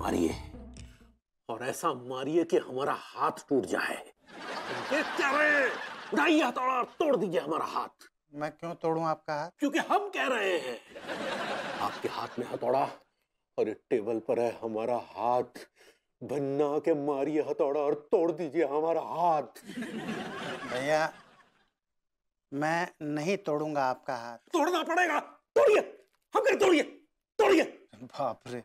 मारिए, और ऐसा मारिए कि हमारा हाथ टूट जाए। देख क्या रहे, उठाइए हथौड़ा, तोड़ दीजिए हमारा हाथ। मैं क्यों तोड़ूं आपका हाथ? क्योंकि हम कह रहे हैं। आपके हाथ में हथौड़ा और ये टेबल पर है हमारा हाथ। भन्ना के मारिए हथौड़ा और तोड़ दीजिए हमारा हाथ। भैया मैं नहीं तोड़ूंगा आपका हाथ। तोड़ना पड़ेगा, तोड़िए, हम कह तोड़िए, तोड़िए। बाप रे,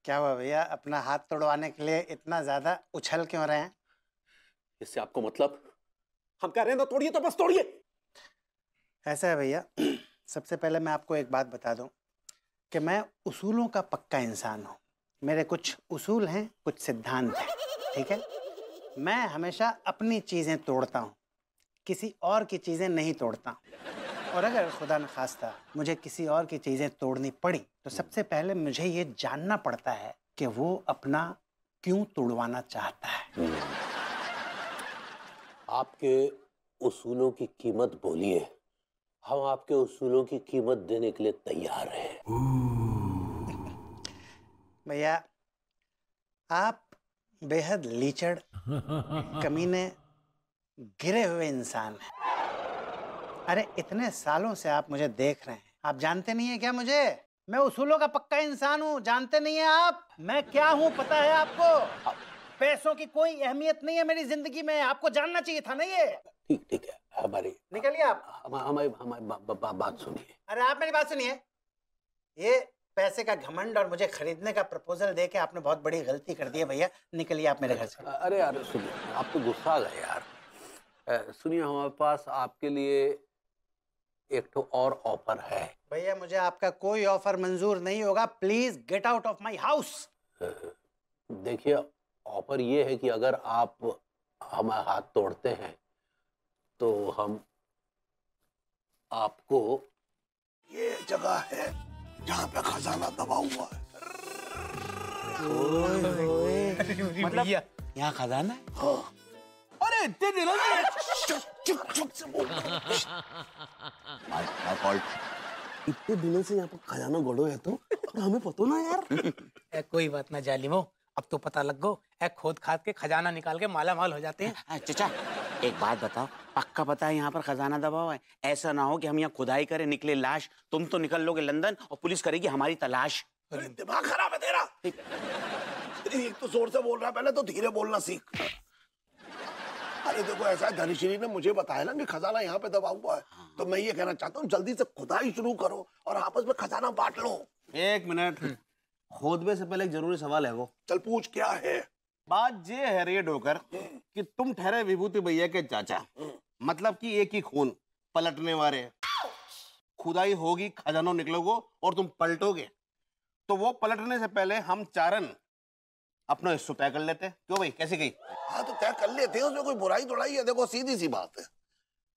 क्या हुआ भैया, अपना हाथ तोड़वाने के लिए इतना ज्यादा उछल क्यों रहे हैं? इससे आपको मतलब? हम कह रहे हैं ना तोड़िए तो बस तोड़िए। ऐसा है भैया, सबसे पहले मैं आपको एक बात बता दूं कि मैं उसूलों का पक्का इंसान हूं। मेरे कुछ उसूल हैं, कुछ सिद्धांत हैं, ठीक है? मैं हमेशा अपनी चीजें तोड़ता हूं, किसी और की चीजें नहीं तोड़ता। और अगर खुदा न खास्ता मुझे किसी और की चीजें तोड़नी पड़ी तो सबसे पहले मुझे ये जानना पड़ता है कि वो अपना क्यों तोड़वाना चाहता है। आपके उसूलों की कीमत बोलिए, हम आपके उसूलों की कीमत देने के लिए तैयार हैं। भैया आप बेहद लीचड़, कमीने, गिरे हुए इंसान हैं। अरे इतने सालों से आप मुझे देख रहे हैं, आप जानते नहीं है क्या मुझे? मैं उसूलों का पक्का इंसान हूँ, जानते नहीं है आप? मैं क्या हूँ पता है आपको? पैसों की कोई अहमियत नहीं है मेरी जिंदगी में, आपको जानना चाहिए था ना ये। ठीक ठीक है, हमारी निकलिए आप। हमारी बात सुनिए। अरे आप मेरी बात सुनिए, ये पैसे का घमंड और मुझे खरीदने का प्रपोजल देके आपने बहुत बड़ी गलती कर दी है भैया, निकलिए आप मेरे घर से। अरे यार सुनिए, आप तो गुस्सा आ गए यार। सुनिए, हमारे पास आपके लिए एक तो और ऑफर है। भैया मुझे आपका कोई ऑफर मंजूर नहीं होगा, please get out of my house. देखिए, ऑफर ये है कि अगर आप हमारा हाथ तोड़ते हैं तो हम आपको, ये जगह है जहाँ पे खजाना दबा हुआ है। मतलब यहाँ खजाना है? हाँ। अरे इतने दिनों से चुप से बोल। इतने दिनों से यहाँ पर खजाना गड़ो है तो हमें पता ना यार। कोई बात ना जालिमो, अब तो पता लग गो। खोद खाद के खजाना निकाल के माला माल हो जाते हैं। चाचा एक बात बताओ, पक्का पता है यहाँ पर खजाना दबा हुआ है? ऐसा ना हो कि हम यहाँ खुदाई करें, निकले लाश, तुम तो निकल लोगे लंदन और पुलिस करेगी हमारी तलाश। अरे दिमाग खराब है तेरा। एक तो जोर से बोल रहा है, पहले तो धीरे बोलना सीख। अरे देखो ऐसा है, धनश्री ने मुझे बताया ना कि खजाना यहाँ पे दबा हुआ है, तो मैं ये कहना चाहता हूँ जल्दी से खुदाई शुरू करो और आपस में खजाना बांट लो। एक मिनट, खोदबे से पहले एक जरूरी सवाल है वो। चल पूछ, क्या है? बात ये है रे डोकर कि तुम ठहरे विभूति भैया के चाचा, मतलब कि एक ही खून पलटने वाले। खुदाई होगी, खजानो निकलोगे और तुम पलटोगे, तो वो पलटने से पहले हम चारन अपना हिस्सा तय कर लेते। क्यों भाई, कैसी गई? हाँ तो तय कर लेते हैं, उसमें कोई बुराई थोड़ाई है। देखो सीधी सी बात है,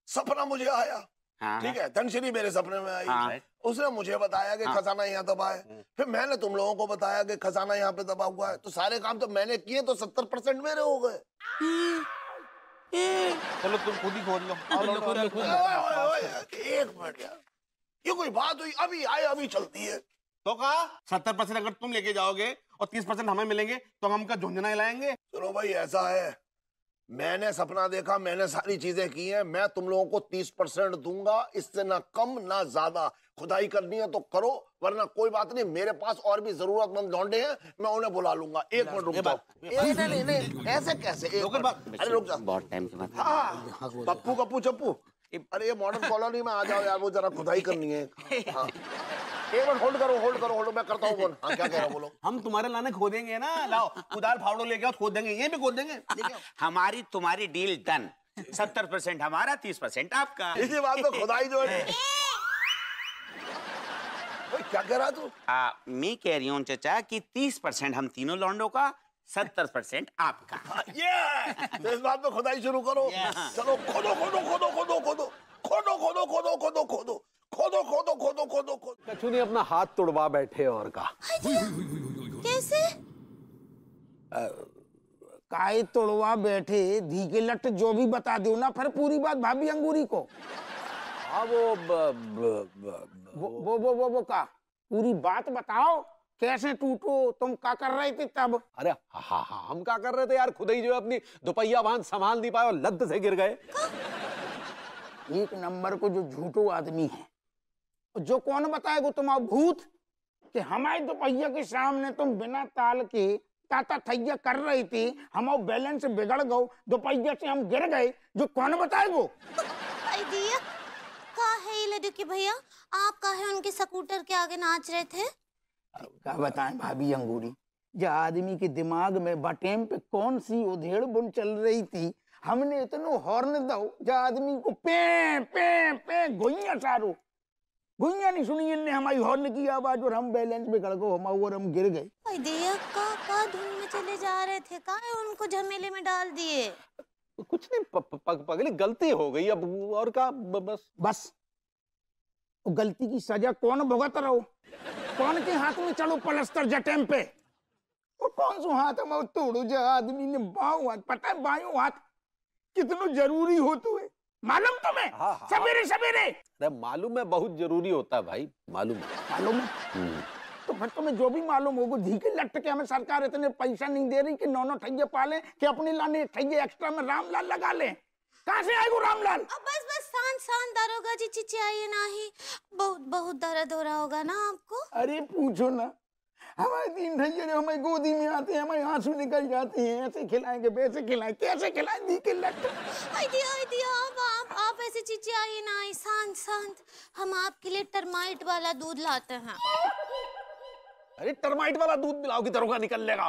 सपना मुझे आया, हाँ, ठीक है, धनश्री मेरे सपने में आई, हाँ, उसने मुझे बताया कि खजाना यहाँ दबा है, फिर मैंने तुम लोगों को बताया कि खजाना यहाँ पे दबा हुआ है, तो सारे काम तो मैंने किए, तो 70% मेरे हो गए। चलो तुम खुद ही खोद लो। एक मिनट यार, ये कोई बात हुई? अभी आए अभी चलती है। तो कहा 70% अगर तुम लेके जाओगे और 30% हमें मिलेंगे तो हम का झुंझुना हिलाएंगे। चलो भाई ऐसा है, मैंने सपना देखा, मैंने सारी चीजें की हैं, मैं तुम लोगों को 30% दूंगा, इससे ना कम ना ज्यादा। खुदाई करनी है तो करो, वरना कोई बात नहीं, मेरे पास और भी जरूरतमंद लौंडे हैं, मैं उन्हें बुला लूंगा। एक मिनट रुक जाओ। नहीं, ऐसे कैसे? अरे रुक जाओ, बहुत टाइम के बाद। हाँ पप्पू कप्पू चप्पू, अरे ये मॉडर्न कॉलोनी में आ जाओ यार, वो जरा खुदाई करनी है। हाँ। एक मिनट होल्ड करो, मैं करता हूँ फोन। हाँ क्या कह रहा हूँ, बोलो। हम तुम्हारे लाने खोदेंगे ना, लाओ कुदाल फावड़ो लेके आओ, खोद देंगे, ये भी खोद देंगे। हमारी तुम्हारी डील डन, 70% हमारा, 30% आपका। इसी बात तो खुदाई जो है। क्या कह रहा तू? मैं कह रही हूँ चाचा कि 30% हम तीनों लौंडों का, 70% आपका। ये तो इस बात पे खुदाई शुरू करो। चलो खोदो खोदो खोदो खोदो खोदो खोदो खोदो खोदो खोदो खोदो खोदो खोदो खोदो खोदो खोदो। कछु नहीं, अपना हाथ तुड़वा बैठे और का। कैसे? काई तोड़वा बैठे, धी के लट जो भी बता दो ना, फिर पूरी बात भाभी अंगूरी को। हाँ वो वो का पूरी बात बताओ, कैसे टूटो? तुम क्या कर रहे थे तब? अरे हाँ हाँ, हम क्या कर रहे थे यार, खुद ही जो है अपनी दुपहिया वाहन संभाल नहीं पाए और लद से गिर गए। एक नंबर को जो झूठो आदमी है, जो कौन बताएगा तुम भूत कि हमारे दोपहिया के सामने तुम बिना ताल के ताता थैया कर रही थी, हम बैलेंस बिगड़ गए, दोपहिया से हम गिर गए, जो कौन बताएगा? आइडिया का है ये लड्डू की भैया, आप काहे उनके स्कूटर के आगे नाच रहे थे? क्या बताएं भाभी अंगूरी, जो आदमी के दिमाग में बटेम पे कौन सी उधेड़ बुन चल रही थी, हमने इतनो हॉर्न दो जो आदमी को पे पे पे गोइया सारो गुइया नहीं सुनी, इनने हमारी हॉर्न की आवाज और हम बैलेंस बिगड़ गए, हम गिर गए। आइडिया का धुन में चले जा रहे थे, काहे उनको झमेले में डाल दिए? कुछ नहीं, पगली गलती हो गई अब, और का बस वो गलती की सजा कौन भुगत रहो? कौन के हाथ में चलो पलस्तर जटेम पे? वो कौन सो हाथ में तोड़ो जो आदमी ने बाएं हाथ, पता है बाएं हाथ कितना जरूरी हो तुम्हें मालूम तुम्हें? हाँ, हाँ। सवेरे सवेरे अरे मालूम है, बहुत जरूरी होता है भाई, मालूम है। तो फिर तुम्हें जो भी मालूम होगा, धीके लट के हमें सरकार इतने पैसा नहीं दे रही कि नौ ठैये पाले कि अपने लाने ठैये एक्स्ट्रा में रामलाल लगा ले। कहाँ से आएगा रामलाल? अब बस शांत शांत दारोगा जी, चिचियाइए नहीं, बहुत दर्द हो रहा होगा ना आपको? अरे पूछो ना, हमारे 3 ठैये हमारी गोदी में आते हैं, हमारे आंसू निकल जाते हैं, ऐसे खिलाएंगे वैसे खिलाएं, कैसे खिलाएं धीके लट? आइडिया आप ऐसे चिचियाइए नहीं, शांत, हम आपके लिए टर्माइट वाला दूध लाते हैं। अरे टर्माइट वाला दूध मिलाओगी दरोगा निकल लेगा।